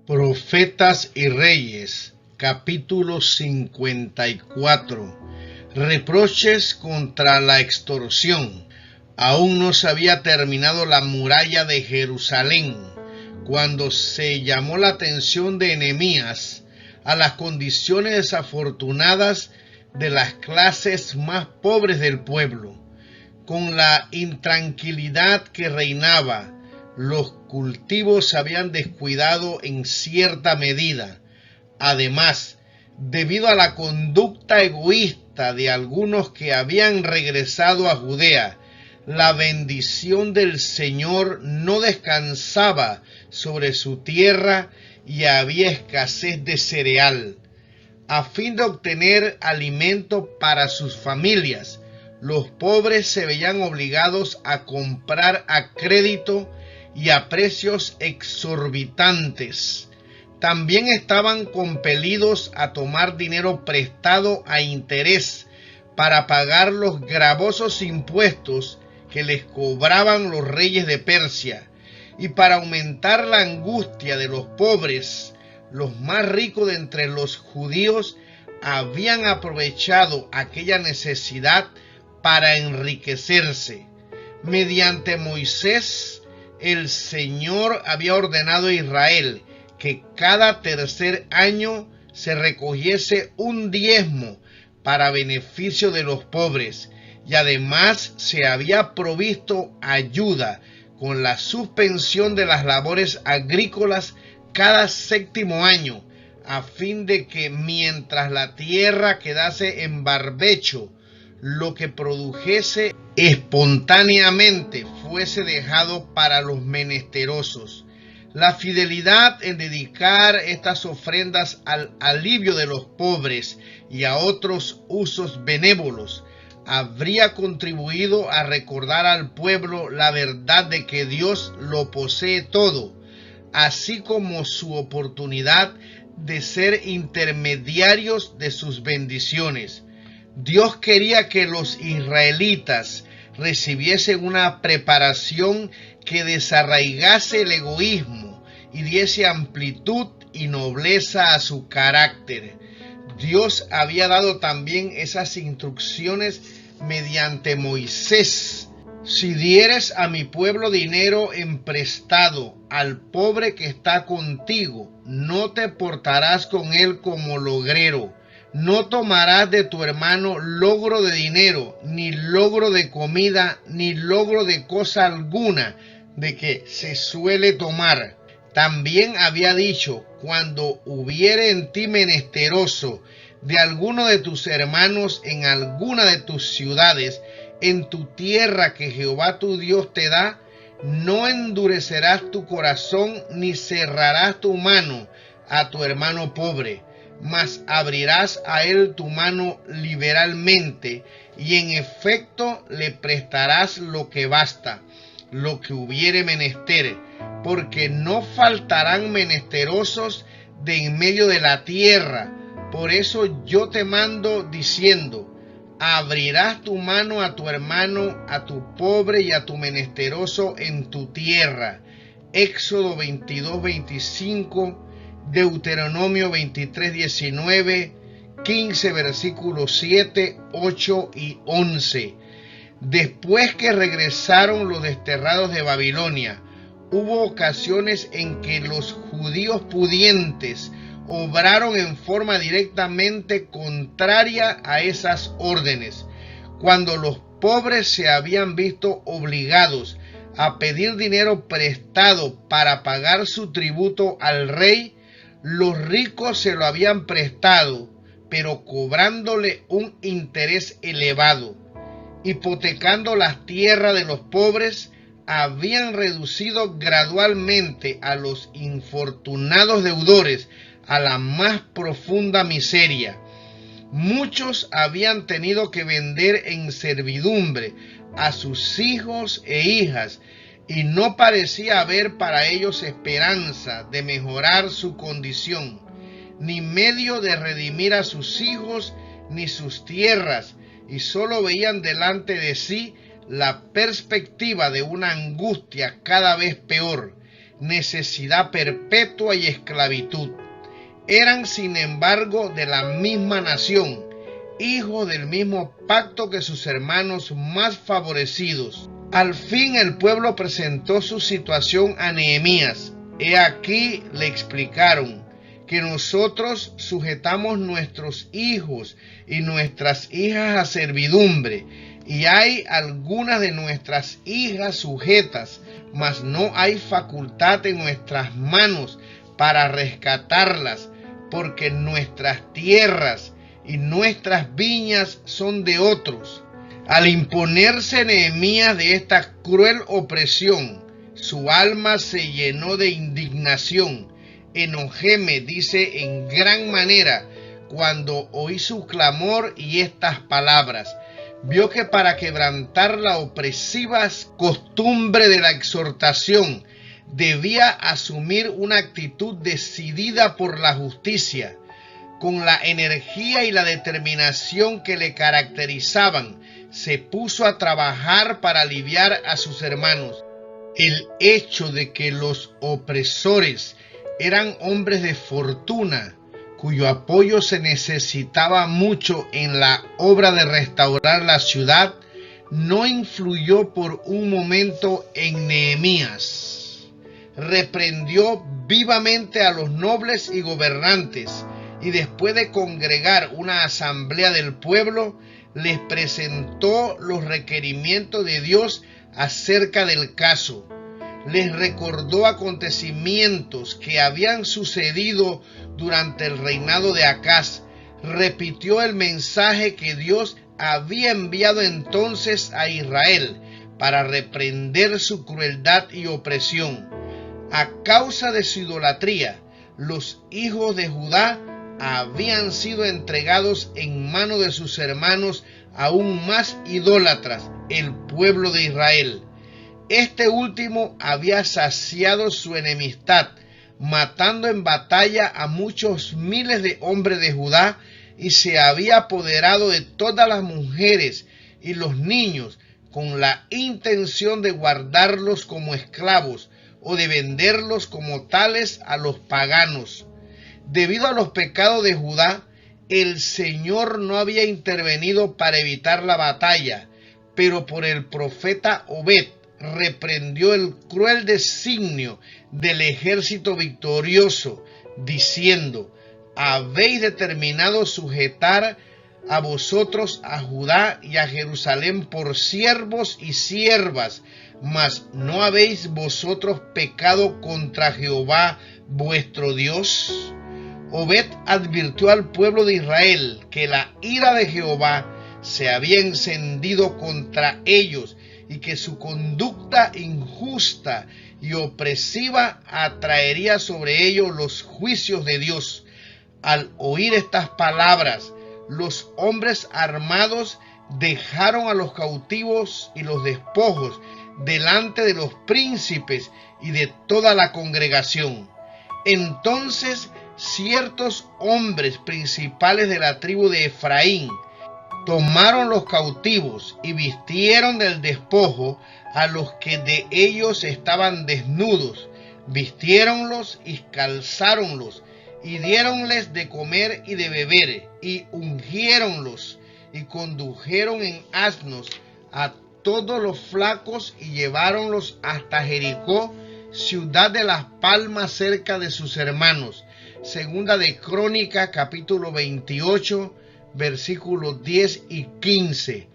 Profetas y Reyes, capítulo 54. Reproches contra la extorsión. Aún no se había terminado la muralla de Jerusalén cuando se llamó la atención de Nehemías a las condiciones desafortunadas de las clases más pobres del pueblo. Con la intranquilidad que reinaba, los cultivos se habían descuidado en cierta medida. Además, debido a la conducta egoísta de algunos que habían regresado a Judea, la bendición del Señor no descansaba sobre su tierra y había escasez de cereal. A fin de obtener alimento para sus familias, los pobres se veían obligados a comprar a crédito y a precios exorbitantes. También estaban compelidos a tomar dinero prestado a interés para pagar los gravosos impuestos que les cobraban los reyes de Persia. Y para aumentar la angustia de los pobres, los más ricos de entre los judíos habían aprovechado aquella necesidad para enriquecerse. Mediante Moisés, el Señor había ordenado a Israel que cada tercer año se recogiese un diezmo para beneficio de los pobres, y además se había provisto ayuda con la suspensión de las labores agrícolas cada séptimo año, a fin de que mientras la tierra quedase en barbecho, lo que produjese espontáneamente fuese dejado para los menesterosos. La fidelidad en dedicar estas ofrendas al alivio de los pobres y a otros usos benévolos habría contribuido a recordar al pueblo la verdad de que Dios lo posee todo, así como su oportunidad de ser intermediarios de sus bendiciones. Dios quería que los israelitas recibiesen una preparación que desarraigase el egoísmo y diese amplitud y nobleza a su carácter. Dios había dado también esas instrucciones mediante Moisés. Si dieres a mi pueblo dinero emprestado al pobre que está contigo, no te portarás con él como logrero. No tomarás de tu hermano logro de dinero, ni logro de comida, ni logro de cosa alguna de que se suele tomar. También había dicho: cuando hubiere en ti menesteroso de alguno de tus hermanos en alguna de tus ciudades, en tu tierra que Jehová tu Dios te da, no endurecerás tu corazón ni cerrarás tu mano a tu hermano pobre, mas abrirás a él tu mano liberalmente, y en efecto le prestarás lo que basta, lo que hubiere menester, porque no faltarán menesterosos de en medio de la tierra. Por eso yo te mando diciendo: abrirás tu mano a tu hermano, a tu pobre y a tu menesteroso en tu tierra. Éxodo 22:25, Deuteronomio 23:19, 15 versículos 7, 8 y 11. Después que regresaron los desterrados de Babilonia, hubo ocasiones en que los judíos pudientes obraron en forma directamente contraria a esas órdenes. Cuando los pobres se habían visto obligados a pedir dinero prestado para pagar su tributo al rey, los ricos se lo habían prestado, pero cobrándole un interés elevado. Hipotecando las tierras de los pobres, habían reducido gradualmente a los infortunados deudores a la más profunda miseria. Muchos habían tenido que vender en servidumbre a sus hijos e hijas, y no parecía haber para ellos esperanza de mejorar su condición, ni medio de redimir a sus hijos ni sus tierras, y solo veían delante de sí la perspectiva de una angustia cada vez peor. necesidad perpetua y esclavitud. Eran, sin embargo, de la misma nación, hijos del mismo pacto que sus hermanos más favorecidos. Al fin el pueblo presentó su situación a Nehemías. He aquí le explicaron que nosotros sujetamos nuestros hijos y nuestras hijas a servidumbre, y hay algunas de nuestras hijas sujetas, mas no hay facultad en nuestras manos para rescatarlas, porque nuestras tierras y nuestras viñas son de otros. Al imponerse Nehemías de esta cruel opresión, su alma se llenó de indignación. Enojéme, dice, en gran manera cuando oí su clamor y estas palabras. Vio que para quebrantar la opresiva costumbre de la exhortación debía asumir una actitud decidida por la justicia. Con la energía y la determinación que le caracterizaban, se puso a trabajar para aliviar a sus hermanos. El hecho de que los opresores eran hombres de fortuna, cuyo apoyo se necesitaba mucho en la obra de restaurar la ciudad, no influyó por un momento en Nehemías. Reprendió vivamente a los nobles y gobernantes, y después de congregar una asamblea del pueblo, les presentó los requerimientos de Dios acerca del caso. Les recordó acontecimientos que habían sucedido durante el reinado de Acaz. Repitió el mensaje que Dios había enviado entonces a Israel para reprender su crueldad y opresión. A causa de su idolatría, los hijos de Judá habían sido entregados en manos de sus hermanos aún más idólatras, el pueblo de Israel. Este último había saciado su enemistad, matando en batalla a muchos miles de hombres de Judá, y se había apoderado de todas las mujeres y los niños con la intención de guardarlos como esclavos o de venderlos como tales a los paganos. Debido a los pecados de Judá, el Señor no había intervenido para evitar la batalla, pero por el profeta Obed reprendió el cruel designio del ejército victorioso, diciendo: habéis determinado sujetar a vosotros a Judá y a Jerusalén por siervos y siervas, mas ¿no habéis vosotros pecado contra Jehová vuestro Dios? Obed advirtió al pueblo de Israel que la ira de Jehová se había encendido contra ellos y que su conducta injusta y opresiva atraería sobre ellos los juicios de Dios. Al oír estas palabras, los hombres armados dejaron a los cautivos y los despojos delante de los príncipes y de toda la congregación. Entonces ciertos hombres principales de la tribu de Efraín tomaron los cautivos y vistieron del despojo a los que de ellos estaban desnudos, vistiéronlos y calzáronlos, y diéronles de comer y de beber, y ungiéronlos, y condujeron en asnos a todos los flacos, y lleváronlos hasta Jericó, ciudad de las palmas, cerca de sus hermanos. Segunda de Crónicas, capítulo 28, versículos 10 y 15.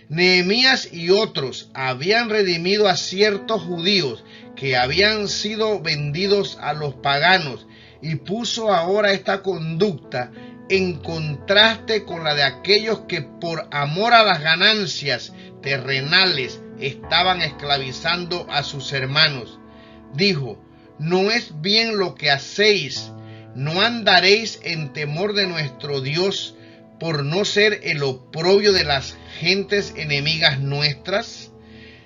Nehemías y otros habían redimido a ciertos judíos que habían sido vendidos a los paganos, y puso ahora esta conducta en contraste con la de aquellos que por amor a las ganancias terrenales estaban esclavizando a sus hermanos. Dijo: no es bien lo que hacéis, no andaréis en temor de nuestro Dios, por no ser el oprobio de las gentes enemigas nuestras.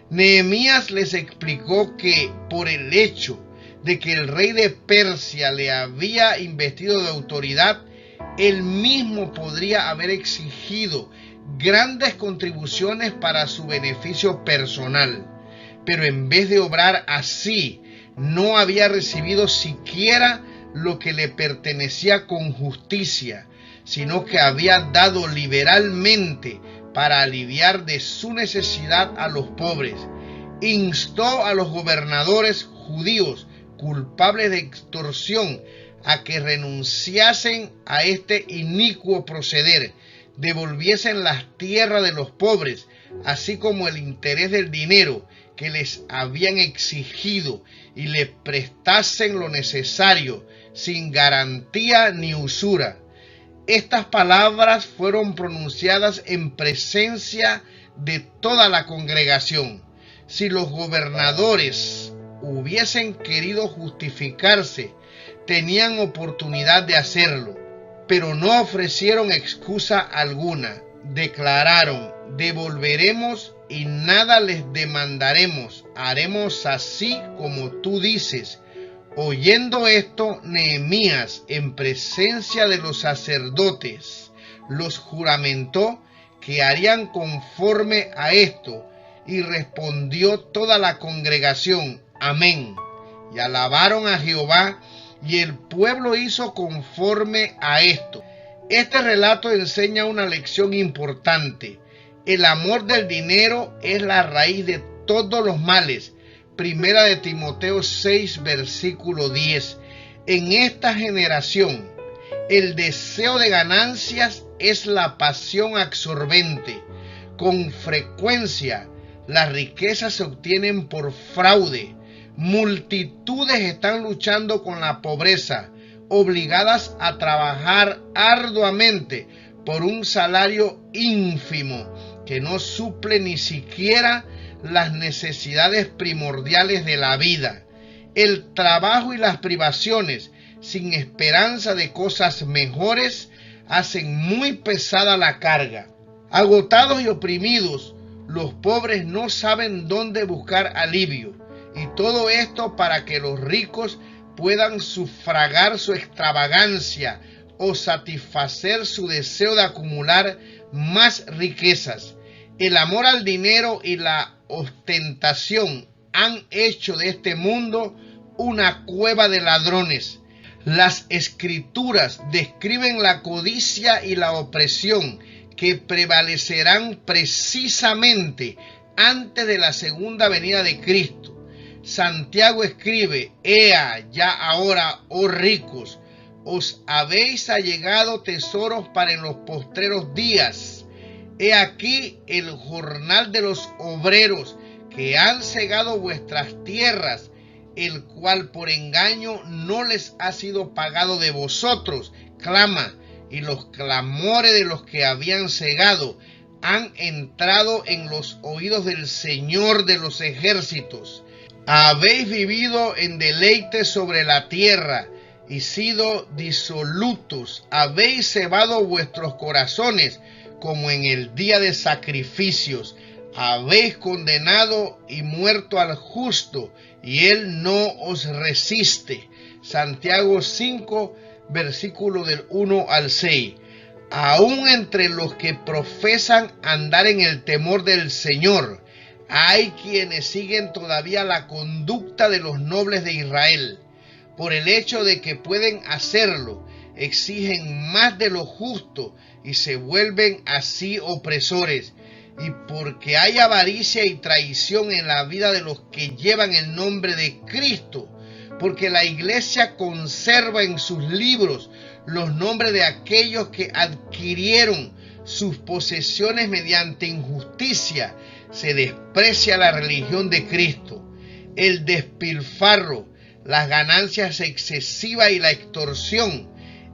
Nehemías les explicó que por el hecho de que el rey de Persia le había investido de autoridad, él mismo podría haber exigido grandes contribuciones para su beneficio personal. Pero en vez de obrar así, no había recibido siquiera lo que le pertenecía con justicia, sino que había dado liberalmente para aliviar de su necesidad a los pobres. Instó a los gobernadores judíos culpables de extorsión a que renunciasen a este inicuo proceder, devolviesen las tierras de los pobres, así como el interés del dinero que les habían exigido, y le prestasen lo necesario, sin garantía ni usura. Estas palabras fueron pronunciadas en presencia de toda la congregación. Si los gobernadores hubiesen querido justificarse, tenían oportunidad de hacerlo, pero no ofrecieron excusa alguna. Declararon: devolveremos y nada les demandaremos, haremos así como tú dices. Oyendo esto, Nehemías, en presencia de los sacerdotes, los juramentó que harían conforme a esto, y respondió toda la congregación: amén. Y alabaron a Jehová, y el pueblo hizo conforme a esto. Este relato enseña una lección importante. El amor del dinero es la raíz de todos los males. Primera de Timoteo 6, versículo 10. En esta generación, el deseo de ganancias es la pasión absorbente. Con frecuencia, las riquezas se obtienen por fraude. Multitudes están luchando con la pobreza, obligadas a trabajar arduamente por un salario ínfimo que no suple ni siquiera las necesidades primordiales de la vida. El trabajo y las privaciones, sin esperanza de cosas mejores, hacen muy pesada la carga. Agotados y oprimidos, los pobres no saben dónde buscar alivio, y todo esto para que los ricos puedan sufragar su extravagancia o satisfacer su deseo de acumular más riquezas. El amor al dinero y la ostentación han hecho de este mundo una cueva de ladrones. Las escrituras describen la codicia y la opresión que prevalecerán precisamente antes de la segunda venida de Cristo. Santiago escribe: Ea, ya ahora, oh ricos, os habéis allegado tesoros para en los postreros días. He aquí el jornal de los obreros que han cegado vuestras tierras, el cual por engaño no les ha sido pagado de vosotros, clama, y los clamores de los que habían cegado han entrado en los oídos del Señor de los ejércitos. Habéis vivido en deleite sobre la tierra y sido disolutos. Habéis cebado vuestros corazones como en el día de sacrificios. Habéis condenado y muerto al justo, y él no os resiste. Santiago 5, versículo del 1 al 6. Aún entre los que profesan andar en el temor del Señor, hay quienes siguen todavía la conducta de los nobles de Israel. Por el hecho de que pueden hacerlo, exigen más de lo justo y se vuelven así opresores. Y porque hay avaricia y traición en la vida de los que llevan el nombre de Cristo, porque la iglesia conserva en sus libros los nombres de aquellos que adquirieron sus posesiones mediante injusticia, se desprecia la religión de Cristo. El despilfarro, las ganancias excesivas y la extorsión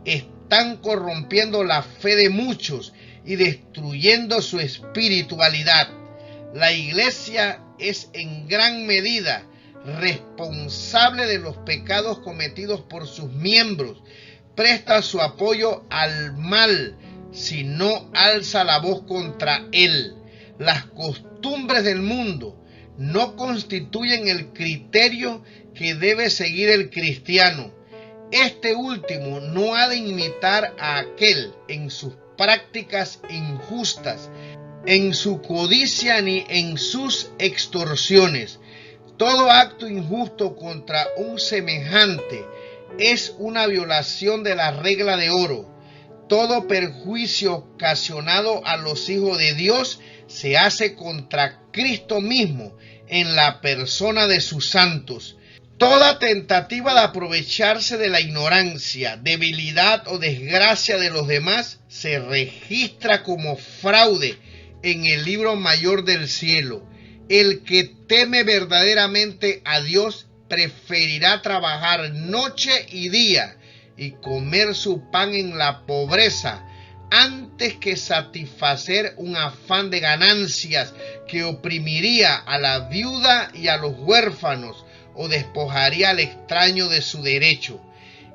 están corrompiendo la fe de muchos y destruyendo su espiritualidad. La iglesia es en gran medida responsable de los pecados cometidos por sus miembros. Presta su apoyo al mal si no alza la voz contra él. Las costumbres del mundo no constituyen el criterio que debe seguir el cristiano. Este último no ha de imitar a aquel en sus prácticas injustas, en su codicia ni en sus extorsiones. Todo acto injusto contra un semejante es una violación de la regla de oro. Todo perjuicio ocasionado a los hijos de Dios se hace contra Cristo mismo en la persona de sus santos. Toda tentativa de aprovecharse de la ignorancia, debilidad o desgracia de los demás se registra como fraude en el libro mayor del cielo. El que teme verdaderamente a Dios preferirá trabajar noche y día y comer su pan en la pobreza antes que satisfacer un afán de ganancias que oprimiría a la viuda y a los huérfanos o despojaría al extraño de su derecho.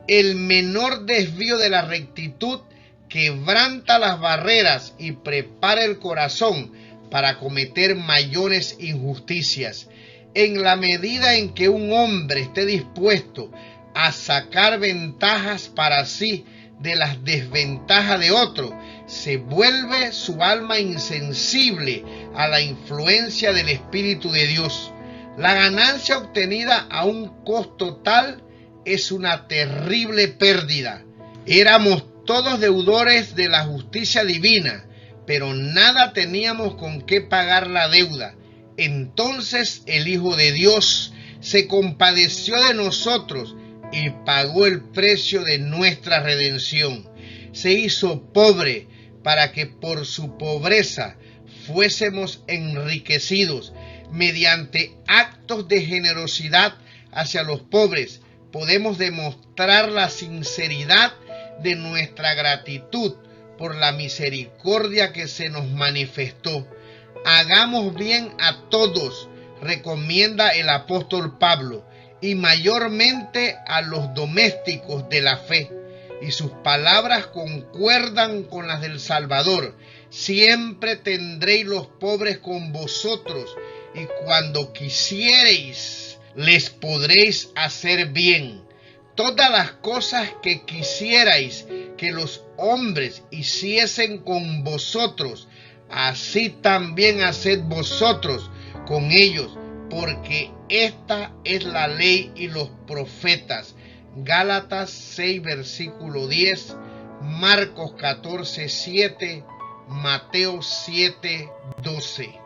El menor desvío de la rectitud quebranta las barreras y prepara el corazón para cometer mayores injusticias. En la medida en que un hombre esté dispuesto a sacar ventajas para sí de las desventajas de otro, se vuelve su alma insensible a la influencia del Espíritu de Dios. La ganancia obtenida a un costo tal es una terrible pérdida. Éramos todos deudores de la justicia divina, pero nada teníamos con qué pagar la deuda. Entonces el Hijo de Dios se compadeció de nosotros y pagó el precio de nuestra redención. Se hizo pobre para que por su pobreza fuésemos enriquecidos. Mediante actos de generosidad hacia los pobres podemos demostrar la sinceridad de nuestra gratitud por la misericordia que se nos manifestó. Hagamos bien a todos, recomienda el apóstol Pablo, y mayormente a los domésticos de la fe. Y sus palabras concuerdan con las del Salvador. Siempre tendréis los pobres con vosotros, y cuando quisiereis, les podréis hacer bien. Todas las cosas que quisierais que los hombres hiciesen con vosotros, así también haced vosotros con ellos, porque esta es la ley y los profetas. Gálatas 6, versículo 10, Marcos 14, 7, Mateo 7, 12.